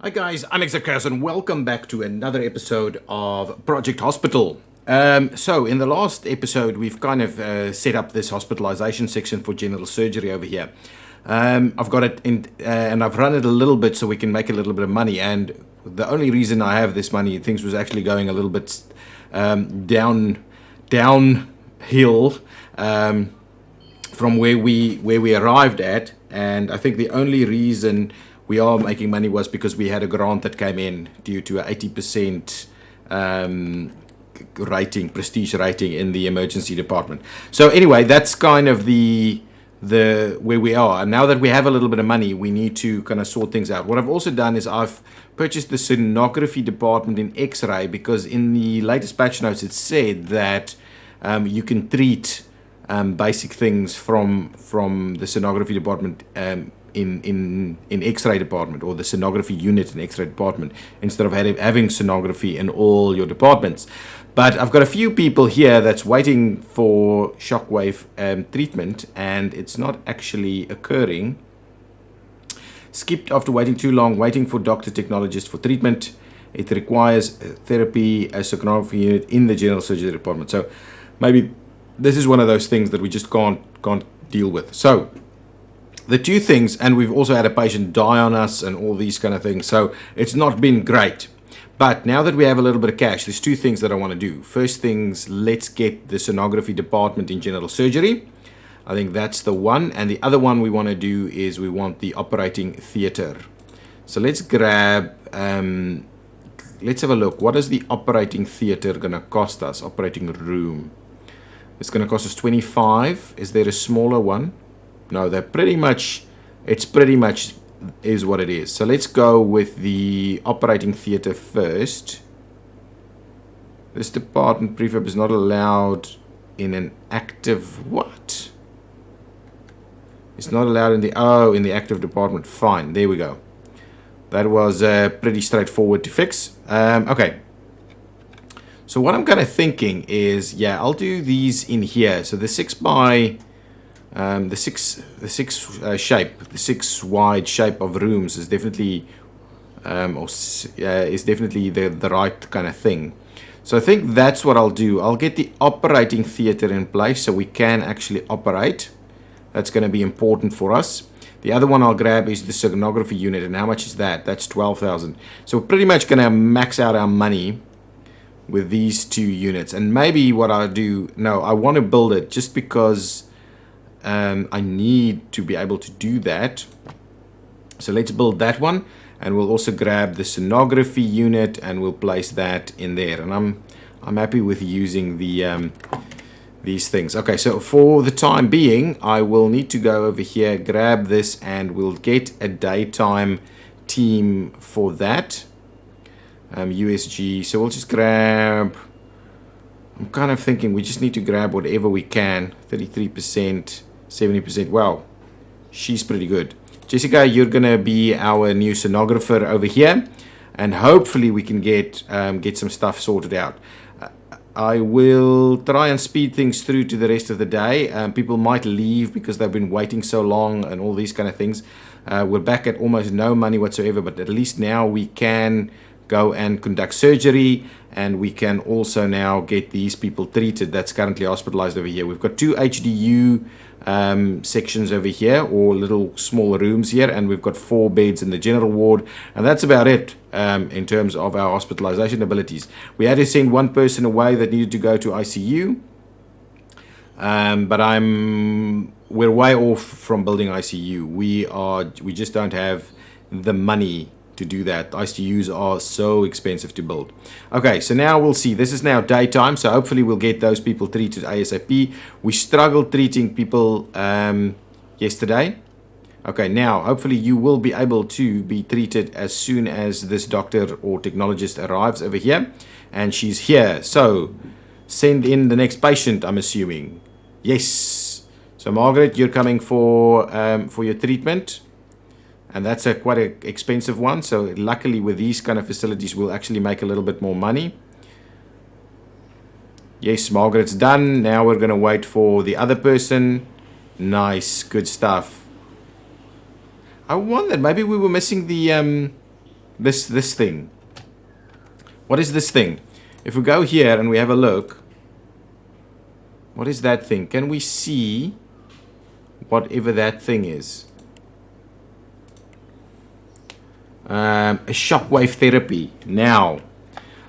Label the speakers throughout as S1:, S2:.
S1: Hi guys, I'm Exactchaos and welcome back to another episode of Project Hospital. So in the last episode we've kind of set up this hospitalization section for general surgery over here. I've got it in and I've run it a little bit so we can make a little bit of money, and the only reason I have this money, things was actually going a little bit downhill from where we arrived at, and I think the only reason we are making money was because we had a grant that came in due to an 80% prestige rating in the emergency department. So anyway, that's kind of the where we are. And now that we have a little bit of money, we need to kind of sort things out. What I've also done is I've purchased the sonography department in X-ray, because in the latest patch notes it said that you can treat basic things from the sonography department in X-ray department, or the sonography unit in X-ray department, instead of having sonography in all your departments. But I've got a few people here that's waiting for shockwave treatment, and it's not actually occurring. Skipped after waiting too long, waiting for doctor technologist for treatment. It requires therapy, a sonography unit in the general surgery department. So maybe this is one of those things that we just can't deal with. So the two things, and we've also had a patient die on us and all these kind of things, so it's not been great. But now that we have a little bit of cash, there's two things that I want to do. First things, let's get the sonography department in general surgery. I think that's the one. And the other one we want to do is we want the operating theater. So let's grab, let's have a look. What is the operating theater going to cost us? Operating room. It's going to cost us 25. Is there a smaller one? No, they're pretty much, it's pretty much is what it is. So let's go with the operating theater first. This department prefab is not allowed in an active, what? It's not allowed in the active department. Fine, there we go. That was pretty straightforward to fix. Okay. So what I'm kind of thinking is, yeah, I'll do these in here. So the 6 by the six wide shape of rooms is definitely the right kind of thing. So I think that's what I'll do. I'll get the operating theater in place so we can actually operate. That's going to be important for us. The other one I'll grab is the sonography unit, and how much is that? That's 12,000. So we're pretty much going to max out our money with these two units. And maybe what I'll do, no, I want to build it just because I need to be able to do that. So let's build that one, and we'll also grab the sonography unit and we'll place that in there. And I'm happy with using the these things. Okay, so for the time being, I will need to go over here, grab this, and we'll get a daytime team for that. USG. So we'll just grab. I'm kind of thinking we just need to grab whatever we can. 33%. 70%. Wow, she's pretty good. Jessica, you're gonna be our new sonographer over here, and hopefully we can get some stuff sorted out. I will try and speed things through to the rest of the day. People might leave because they've been waiting so long and all these kind of things. We're back at almost no money whatsoever, but at least now we can go and conduct surgery, and we can also now get these people treated that's currently hospitalized over here. We've got 2 HDU sections over here, or little small rooms here, and we've got 4 beds in the general ward, and that's about it in terms of our hospitalization abilities. We had to send one person away that needed to go to ICU, but we're way off from building ICU. We just don't have the money to do that. ICUs are so expensive to build. Okay, so now we'll see. This is now daytime, so hopefully we'll get those people treated ASAP. We struggled treating people yesterday. Okay, now hopefully you will be able to be treated as soon as this doctor or technologist arrives over here, and she's here. So send in the next patient, I'm assuming. Yes. So Margaret, you're coming for your treatment. And that's quite an expensive one. So luckily with these kind of facilities, we'll actually make a little bit more money. Yes, Margaret's done. Now we're going to wait for the other person. Nice, good stuff. I wondered, maybe we were missing the This thing. What is this thing? If we go here and we have a look, what is that thing? Can we see whatever that thing is? A shockwave therapy. Now,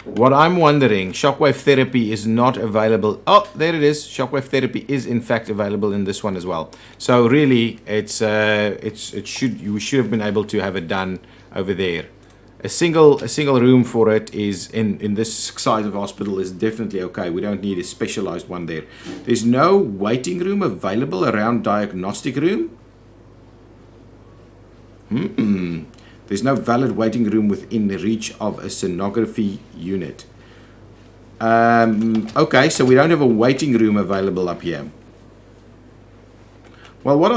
S1: what I'm wondering, shockwave therapy is not available. Oh, there it is. Shockwave therapy is in fact available in this one as well. So really, we should have been able to have it done over there. A single room for it is in this size of hospital is definitely okay. We don't need a specialized one there. There's no waiting room available around diagnostic room. There's no valid waiting room within the reach of a sonography unit. Okay, so we don't have a waiting room available up here. Well, what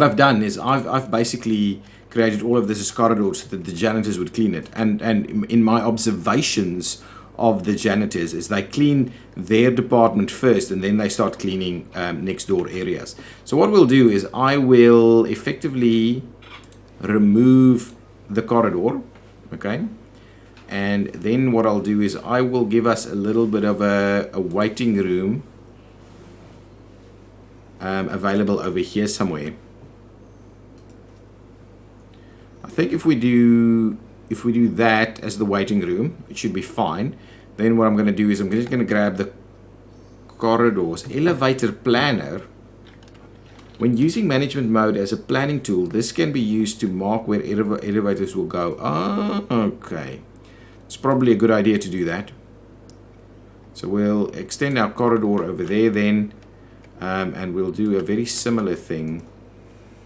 S1: I've done is I've basically created all of this as corridors so that the janitors would clean it. And in my observations of the janitors is they clean their department first and then they start cleaning next door areas. So what we'll do is I will effectively remove the corridor, okay? And then what I'll do is I will give us a little bit of a waiting room available over here somewhere. I think if we do that as the waiting room, it should be fine. Then what I'm going to do is I'm just going to grab the corridors. Elevator planner. When using management mode as a planning tool, this can be used to mark where elevators will go. Ah, okay. It's probably a good idea to do that. So we'll extend our corridor over there then, and we'll do a very similar thing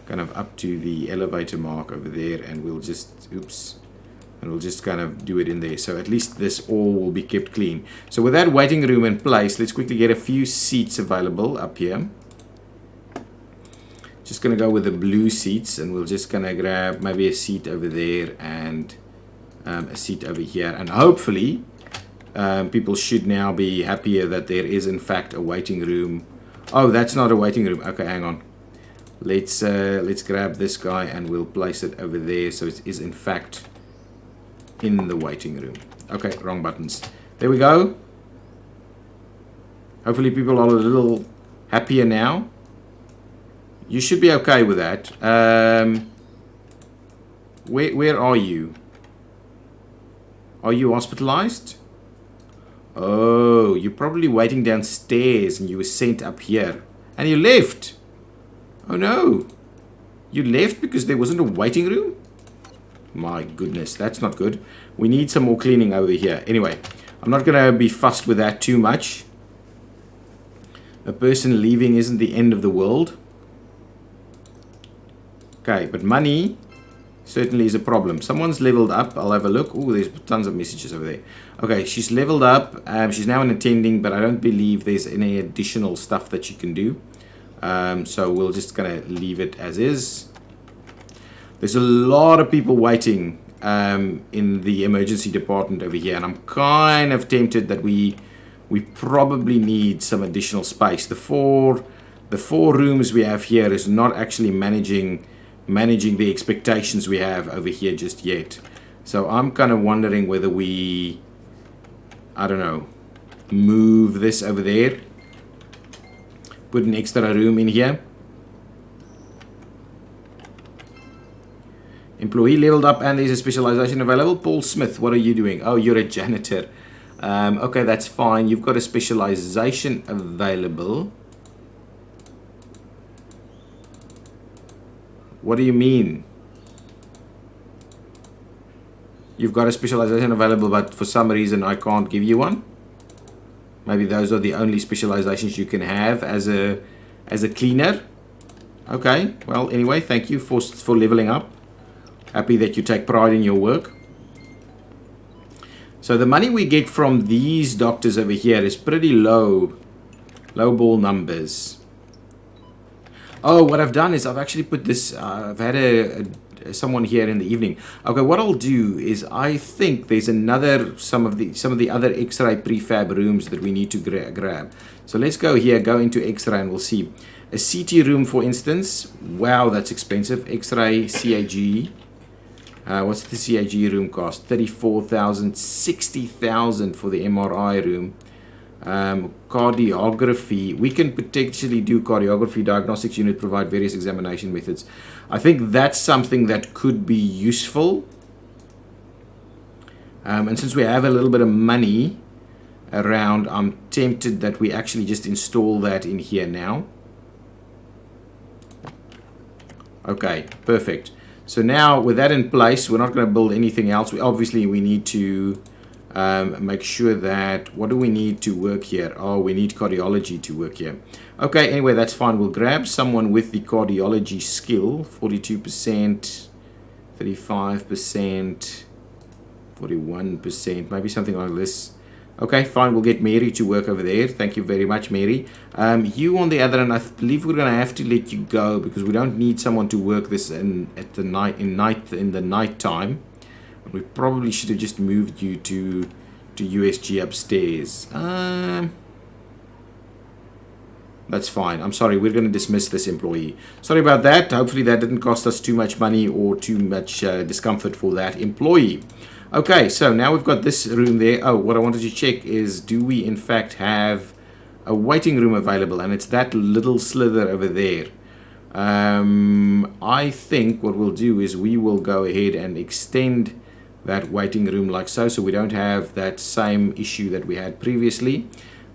S1: kind of up to the elevator mark over there, and we'll just kind of do it in there, so at least this all will be kept clean. So with that waiting room in place, let's quickly get a few seats available up here. Just gonna go with the blue seats, and we'll just gonna grab maybe a seat over there and a seat over here, and hopefully people should now be happier that there is in fact a waiting room. Oh, that's not a waiting room. Okay, hang on. Let's grab this guy and we'll place it over there so it is in fact in the waiting room. Okay, wrong buttons. There we go. Hopefully people are a little happier now. You should be okay with that. Where are you? Are you hospitalized? Oh, you're probably waiting downstairs and you were sent up here. And you left. Oh no. You left because there wasn't a waiting room? My goodness, that's not good. We need some more cleaning over here. Anyway, I'm not going to be fussed with that too much. A person leaving isn't the end of the world. Okay, but money certainly is a problem. Someone's leveled up. I'll have a look. Oh, there's tons of messages over there. Okay, she's leveled up. She's now an attending, but I don't believe there's any additional stuff that she can do. So we'll just kind of leave it as is. There's a lot of people waiting in the emergency department over here, and I'm kind of tempted that we probably need some additional space. The four rooms we have here is not actually managing the expectations we have over here just yet. So I'm kind of wondering whether we, I don't know, move this over there, put an extra room in here. Employee leveled up and there's a specialization available. Paul Smith, what are you doing? Oh, you're a janitor. Okay, that's fine. You've got a specialization available. What do you mean? You've got a specialization available, but for some reason I can't give you one. Maybe those are the only specializations you can have as a cleaner. Okay, well, anyway, thank you for leveling up. Happy that you take pride in your work. So the money we get from these doctors over here is pretty low ball numbers. Oh, what I've done is I've actually put this, I've had someone here in the evening. Okay, what I'll do is I think there's some of the other X-ray prefab rooms that we need to grab. So let's go here, go into X-ray, and we'll see. A CT room, for instance. Wow, that's expensive. X-ray, CAG. What's the CAG room cost? 34,000, 60,000 for the MRI room. Cardiography. We can potentially do cardiography. Diagnostics unit provide various examination methods. I think that's something that could be useful. And since we have a little bit of money around, I'm tempted that we actually just install that in here now. Okay, perfect. So now with that in place, we're not going to build anything else. Obviously we need to make sure that, what do we need to work here? Oh, we need cardiology to work here. Okay, anyway, that's fine. We'll grab someone with the cardiology skill. 42%, 35%, 41%, maybe something like this. Okay, fine. We'll get Mary to work over there. Thank you very much, Mary. You, on the other hand, I believe we're going to have to let you go because we don't need someone to work this in the night time. We probably should have just moved you to USG upstairs. That's fine. I'm sorry. We're going to dismiss this employee. Sorry about that. Hopefully that didn't cost us too much money or too much discomfort for that employee. Okay, so now we've got this room there. Oh, what I wanted to check is, do we in fact have a waiting room available? And it's that little slither over there. I think what we'll do is we will go ahead and extend that waiting room like so, so we don't have that same issue that we had previously.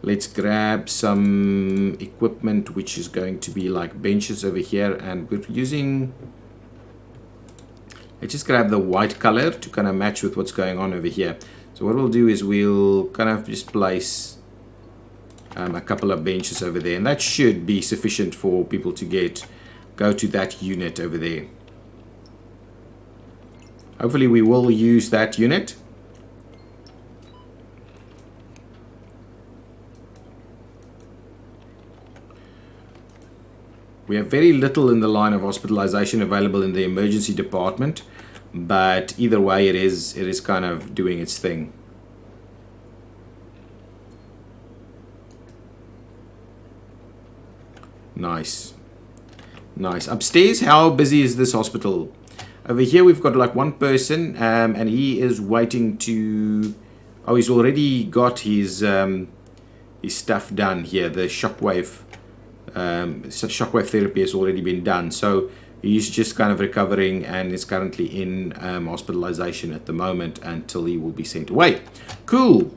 S1: Let's grab some equipment, which is going to be like benches over here, and we're using... Let's just grab the white color to kind of match with what's going on over here. So what we'll do is we'll kind of just place a couple of benches over there, and that should be sufficient for people to go to that unit over there. Hopefully we will use that unit. We have very little in the line of hospitalization available in the emergency department, but either way it is kind of doing its thing. Nice. Nice. Upstairs, how busy is this hospital? Over here we've got like one person, and he is waiting to... Oh, he's already got his stuff done here. The shockwave therapy has already been done, so he's just kind of recovering and is currently in hospitalization at the moment until he will be sent away. Cool.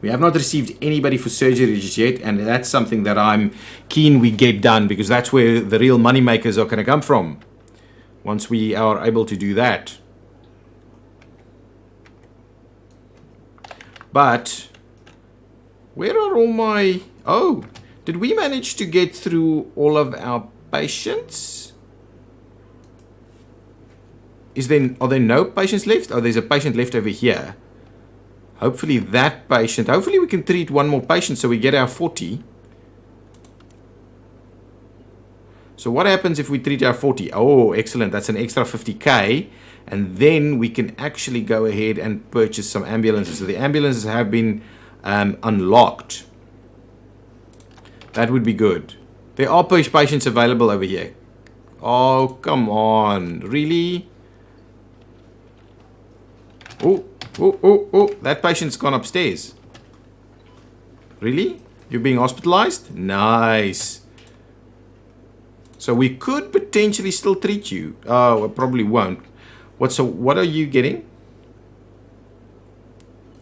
S1: We have not received anybody for surgery just yet, and that's something that I'm keen we get done, because that's where the real money makers are going to come from once we are able to do that. But where are all my... Oh, did we manage to get through all of our patients? Are there no patients left? Oh, there's a patient left over here. Hopefully that patient... Hopefully we can treat one more patient so we get our 40. So what happens if we treat our 40? Oh, excellent. That's an extra 50k. And then we can actually go ahead and purchase some ambulances. So the ambulances have been... unlocked. That would be good. There are patients available over here. Oh, come on. Really? Oh, that patient's gone upstairs. Really? You're being hospitalized? Nice. So we could potentially still treat you. Oh, I probably won't. What are you getting?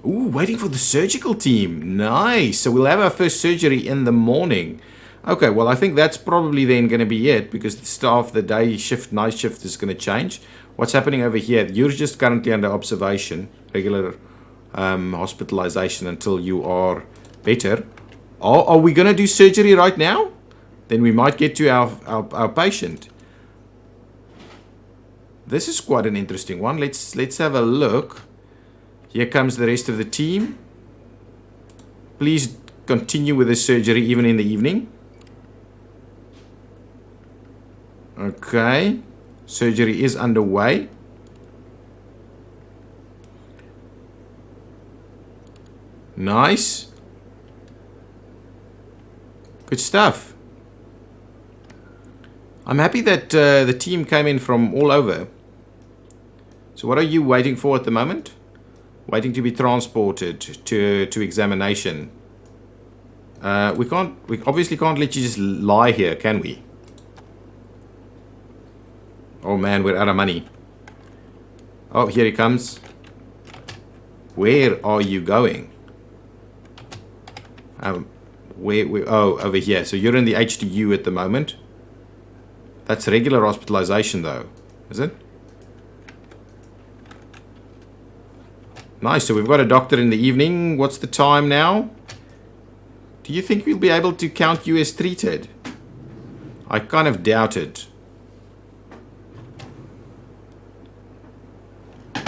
S1: Ooh, waiting for the surgical team. Nice. So we'll have our first surgery in the morning. Okay, well, I think that's probably then going to be it, because the staff, the day shift, night shift is going to change. What's happening over here? You're just currently under observation, regular hospitalization until you are better. Oh, are we going to do surgery right now? Then we might get to our patient. This is quite an interesting one. Let's have a look. Here comes the rest of the team. Please continue with the surgery even in the evening. Okay. Surgery is underway. Nice. Good stuff. I'm happy that the team came in from all over. So what are you waiting for at the moment? Waiting to be transported to examination. We obviously can't let you just lie here, can we? Oh man, we're out of money. Oh, here he comes. Where are you going? Oh, over here. So you're in the HDU at the moment. That's regular hospitalization though, is it? Nice, so we've got a doctor in the evening. What's the time now? Do you think we'll be able to count you as treated? I kind of doubt it.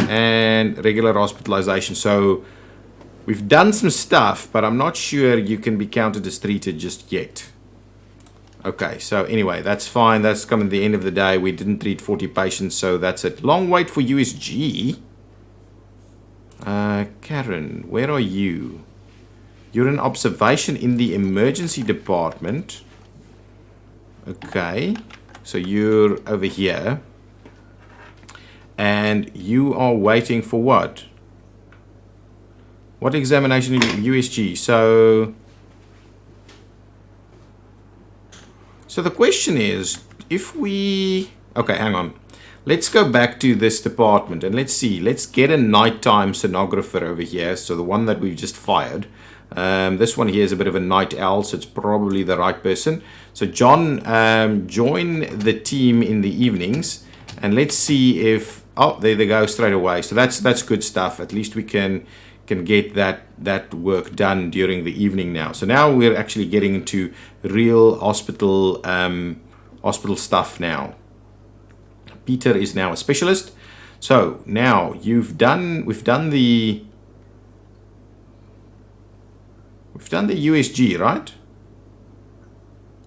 S1: And regular hospitalization. So we've done some stuff, but I'm not sure you can be counted as treated just yet. Okay, so anyway, that's fine. That's coming to the end of the day. We didn't treat 40 patients, so that's it. Long wait for USG. Karen, where are you? You're in observation in the emergency department. Okay, so you're over here. And you are waiting for what? What examination? USG. So the question is, if we... Okay, hang on. Let's go back to this department and let's see. Let's get a nighttime sonographer over here. So the one that we've just fired. This one here is a bit of a night owl, so it's probably the right person. So John, join the team in the evenings. And let's see if... Oh, there they go straight away. So that's good stuff. At least we can get that work done during the evening now. So now we're actually getting into real hospital stuff now. Peter is now a specialist. So now we've done the USG, right?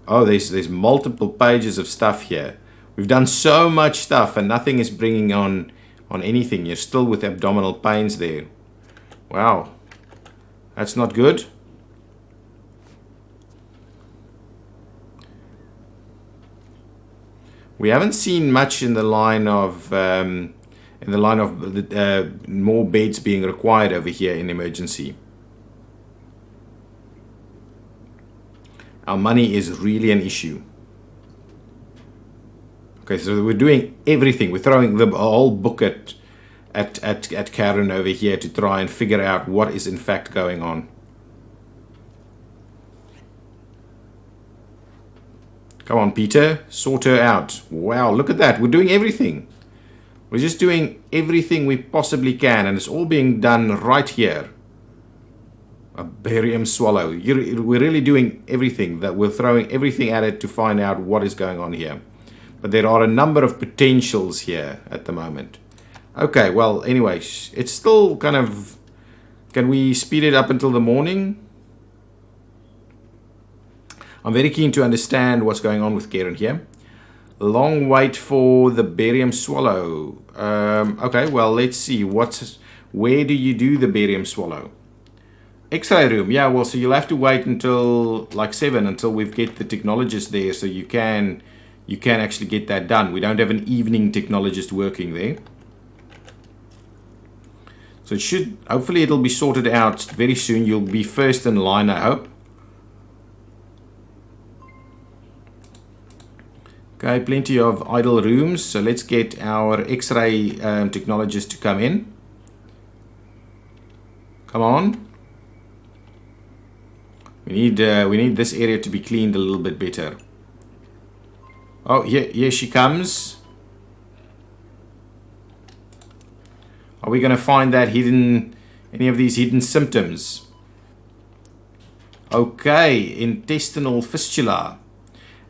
S1: Oh, there's multiple pages of stuff here. We've done so much stuff and nothing is bringing on anything. You're still with abdominal pains there. Wow. That's not good. We haven't seen much in the line of more beds being required over here in emergency. Our money is really an issue. Okay, so we're doing everything. We're throwing the whole book at Karen over here to try and figure out what is in fact going on. Come on, Peter, sort her out. Wow, look at that. We're doing everything. We're just doing everything we possibly can, and it's all being done right here. A barium swallow. We're really doing everything. That we're throwing everything at it to find out what is going on here. But there are a number of potentials here at the moment. Okay, well, anyway, it's still kind of... Can we speed it up until the morning? I'm very keen to understand what's going on with Karen here. Long wait for the barium swallow. Okay, well, let's see. Where do you do the barium swallow? X-ray room. Yeah, well, so you'll have to wait until like 7 until we get the technologist there, so you can actually get that done. We don't have an evening technologist working there. So hopefully it'll be sorted out very soon. You'll be first in line, I hope. Okay, plenty of idle rooms. So let's get our X-ray technologist to come in. Come on. We need this area to be cleaned a little bit better. Oh, here she comes. Are we going to find any of these hidden symptoms? Okay, intestinal fistula.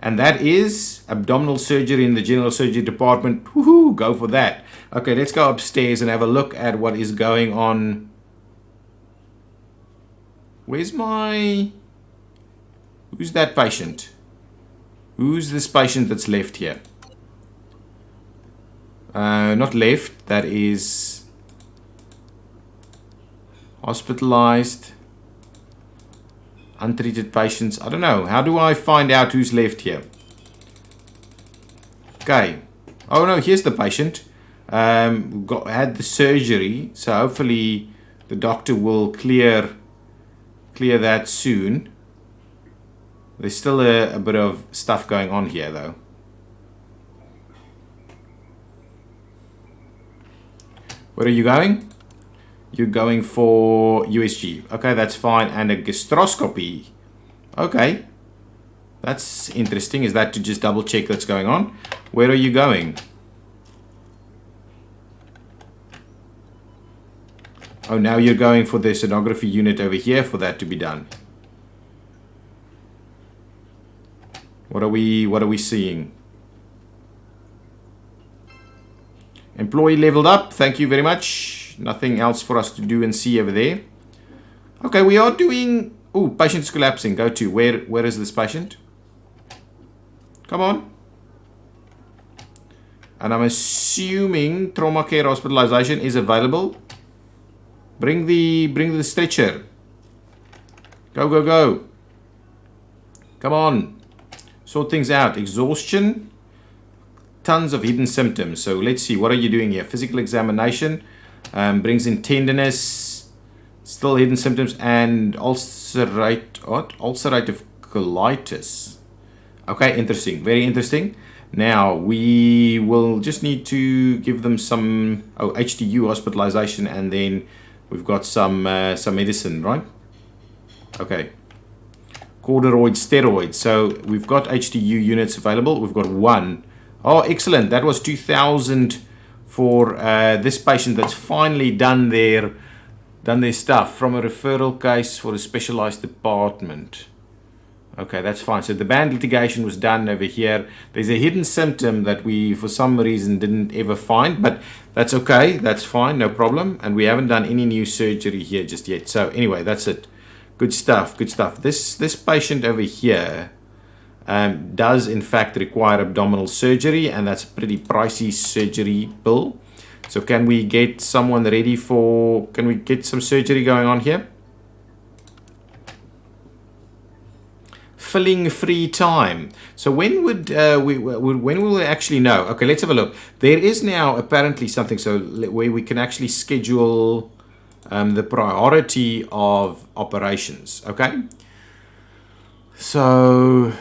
S1: And that is abdominal surgery in the general surgery department. Woohoo, go for that. Okay, let's go upstairs and have a look at what is going on. Who's that patient? Who's this patient that's left here? Not left, that is hospitalized. Untreated patients. I don't know. How do I find out who's left here? Okay. Oh no, here's the patient. Had the surgery, so hopefully the doctor will clear that soon. There's still a bit of stuff going on here though. Where are you going? You're going for USG. Okay, that's fine. And a gastroscopy. Okay. That's interesting. Is that to just double check that's going on? Where are you going? Oh, now you're going for the sonography unit over here for that to be done. What are we seeing? Employee leveled up. Thank you very much. Nothing else for us to do and see over there. Okay, we are doing... Oh, patient's collapsing. Go to. Where is this patient? Come on. And I'm assuming trauma care hospitalization is available. Bring the stretcher. Go, go, go. Come on. Sort things out. Exhaustion. Tons of hidden symptoms. So let's see. What are you doing here? Physical examination. Brings in tenderness. Still hidden symptoms. And ulcerative colitis. Okay, interesting. Very interesting. Now, we will just need to give them some HTU hospitalization, and then we've got some medicine, right? Okay. Corticoid steroids. So we've got HTU units available. We've got one. Oh, excellent. That was 2,000 for this patient that's finally done their stuff from a referral case for a specialized department. Okay, that's fine. So the band litigation was done over here. There's a hidden symptom that we, for some reason, didn't ever find, but that's okay. That's fine, no problem. And we haven't done any new surgery here just yet. So anyway, that's it. Good stuff, good stuff. This patient over here does, in fact, require abdominal surgery, and that's a pretty pricey surgery bill. So can we get someone ready for... Can we get some surgery going on here? Filling free time. So when would when will we actually know? Okay, let's have a look. There is now apparently something so where we can actually schedule the priority of operations. Okay. So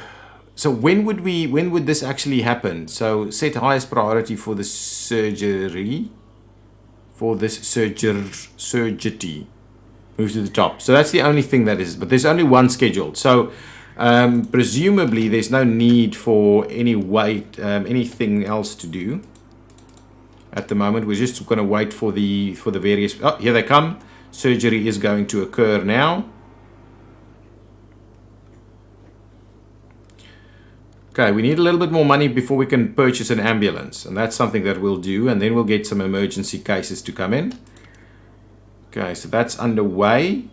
S1: when would this actually happen? So set highest priority for the surgery. For this surgery. Move to the top. So that's the only thing that is. But there's only one scheduled. So presumably there's no need for any anything else to do at the moment. We're just going to wait for the various... Oh, here they come. Surgery is going to occur now. Okay, we need a little bit more money before we can purchase an ambulance, and that's something that we'll do, and then we'll get some emergency cases to come in. Okay, so that's underway.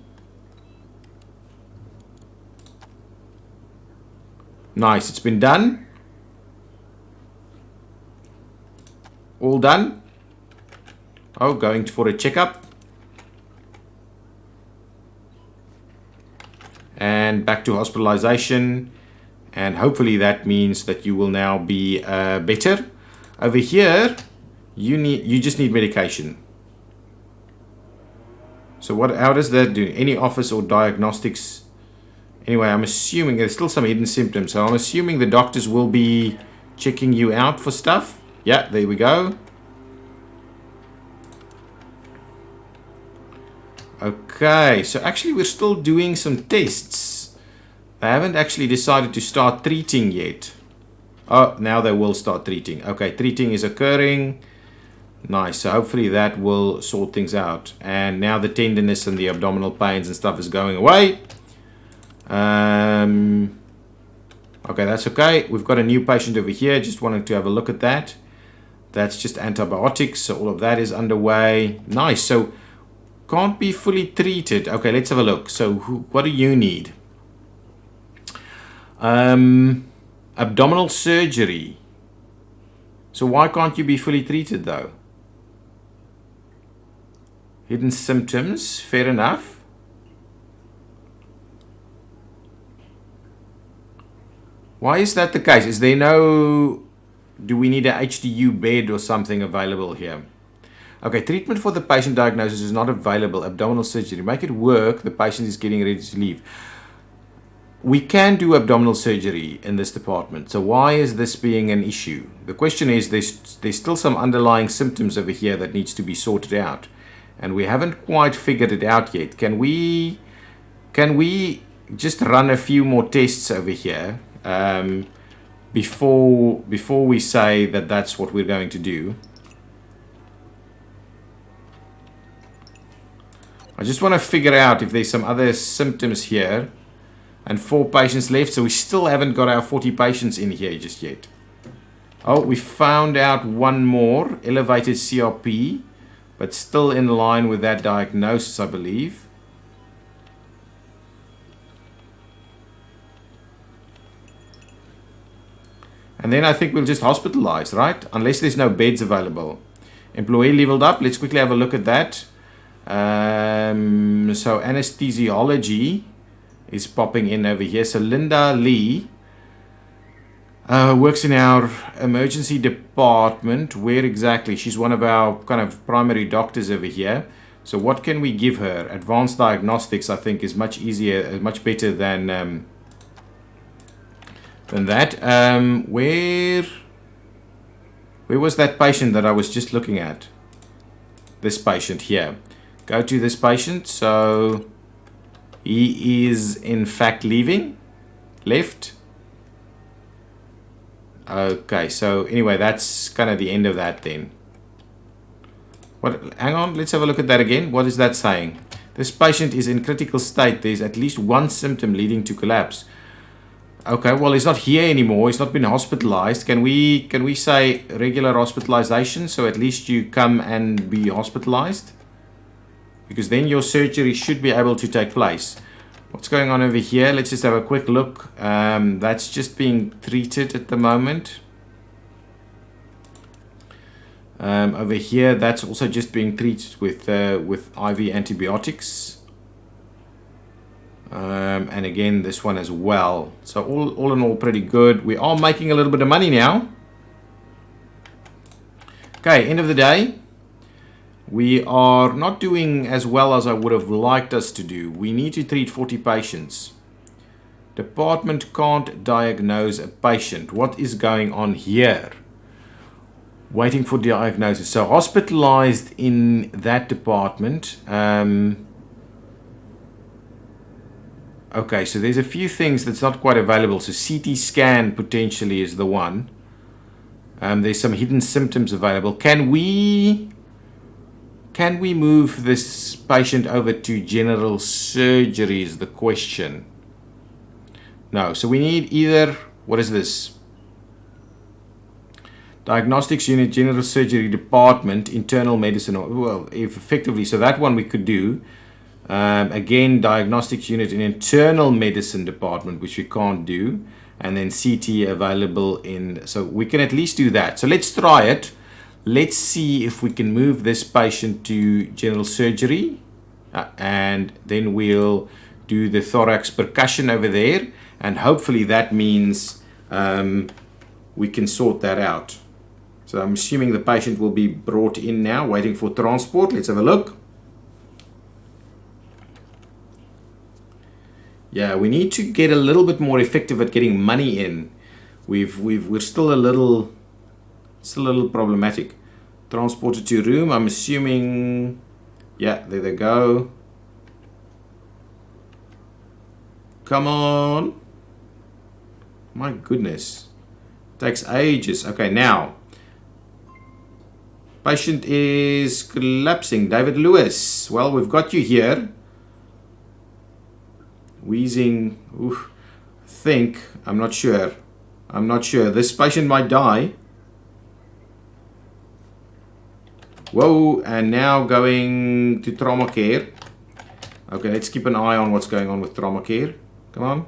S1: Nice, it's been done. All done. Oh, going for a checkup. And back to hospitalization. And hopefully that means that you will now be better. Over here, you just need medication. So how does that do? Any office or diagnostics? Anyway, I'm assuming there's still some hidden symptoms. So I'm assuming the doctors will be checking you out for stuff. Yeah, there we go. Okay, so actually we're still doing some tests. They haven't actually decided to start treating yet. Oh, now they will start treating. Okay, treating is occurring. Nice, so hopefully that will sort things out. And now the tenderness and the abdominal pains and stuff is going away. Okay, that's okay. We've got a new patient over here. Just wanted to have a look at that. That's just antibiotics. So all of that is underway. Nice. So can't be fully treated. Okay, let's have a look. So what do you need? Abdominal surgery. So why can't you be fully treated though? Hidden symptoms. Fair enough. Why is that the case? Is there no do we need a HDU bed or something available here? Okay, treatment for the patient diagnosis is not available. Abdominal surgery. Make it work. The patient is getting ready to leave. We can do abdominal surgery in this department. So why is this being an issue? The question is there's still some underlying symptoms over here that needs to be sorted out. And we haven't quite figured it out yet. Can we just run a few more tests over here before we say that that's what we're going to do? I just want to figure out if there's some other symptoms here. And 4 patients left, so we still haven't got our 40 patients in here just yet. Oh, we found out one more, elevated CRP, but still in line with that diagnosis, I believe. And then I think we'll just hospitalize, right? Unless there's no beds available. Employee leveled up. Let's quickly have a look at that. So anesthesiology is popping in over here. So Linda Lee works in our emergency department. Where exactly? She's one of our kind of primary doctors over here. So what can we give her? Advanced diagnostics, I think, is much easier, much better than that. Where was that patient that I was just looking at? This patient here. Go to this patient. So he is in fact leaving. Left. Okay, so anyway, that's kind of the end of that then. What? Hang on, let's have a look at that again. What is that saying? This patient is in critical state. There's at least one symptom leading to collapse. Okay, well, he's not here anymore. He's not been hospitalized. Can we say regular hospitalization? So at least you come and be hospitalized? Because then your surgery should be able to take place. What's going on over here? Let's just have a quick look. That's just being treated at the moment. Over here, that's also just being treated with IV antibiotics. And again, this one as well. So all in all, pretty good. We are making a little bit of money now. Okay, end of the day. We are not doing as well as I would have liked us to do. We need to treat 40 patients. Department can't diagnose a patient. What is going on here? Waiting for diagnosis. So hospitalized in that department. Okay, so there's a few things that's not quite available. So CT scan potentially is the one. There's some hidden symptoms available. Can we move this patient over to general surgery is the question. No, so we need either, what is this? Diagnostics unit, general surgery department, internal medicine, or, well, if effectively, so that one we could do. Again, diagnostics unit in internal medicine department, which we can't do. And then CT available in, so we can at least do that. So let's try it. Let's see if we can move this patient to general surgery. And then we'll do the thorax percussion over there. And hopefully that means we can sort that out. So I'm assuming the patient will be brought in now, waiting for transport. Let's have a look. Yeah, we need to get a little bit more effective at getting money in. We're still a little problematic. Transported to room. I'm assuming. Yeah, there they go. Come on. My goodness. Takes ages. Okay, now. Patient is collapsing. David Lewis. Well, we've got you here. Wheezing. Oof. Think. I'm not sure. This patient might die. Whoa. And now going to trauma care. Okay, let's keep an eye on what's going on with trauma care. Come on.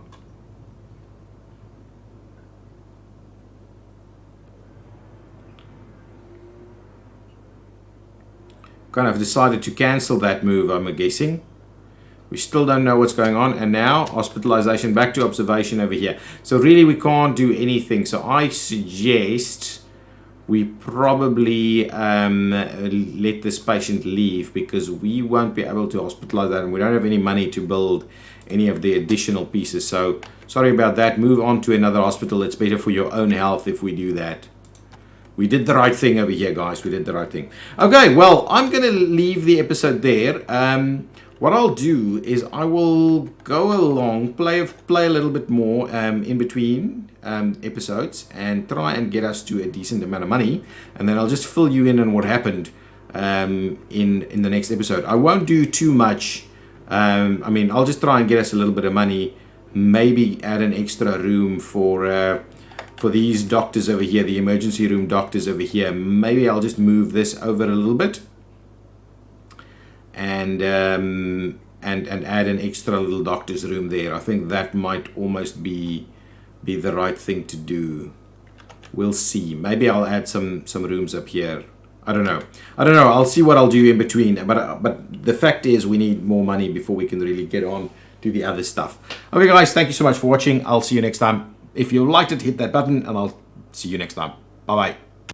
S1: Kind of decided to cancel that move, I'm guessing. We still don't know what's going on. And now hospitalization, back to observation over here. So really we can't do anything. So I suggest we probably let this patient leave, because we won't be able to hospitalize that, and we don't have any money to build any of the additional pieces. So sorry about that. Move on to another hospital. It's better for your own health if we do that. We did the right thing over here, guys. We did the right thing. Okay, well, I'm going to leave the episode there. What I'll do is I will go along, play a little bit more in between episodes, and try and get us to a decent amount of money. And then I'll just fill you in on what happened in the next episode. I won't do too much. I mean, I'll just try and get us a little bit of money. Maybe add an extra room for these doctors over here, the emergency room doctors over here. Maybe I'll just move this over a little bit, and add an extra little doctor's room there. I think that might almost be the right thing to do. We'll see. Maybe I'll add some rooms up here. I don't know. I'll see what I'll do in between. But the fact is, we need more money before we can really get on to the other stuff. Okay, guys, thank you so much for watching. I'll see you next time. If you liked it, hit that button, and I'll see you next time. Bye-bye.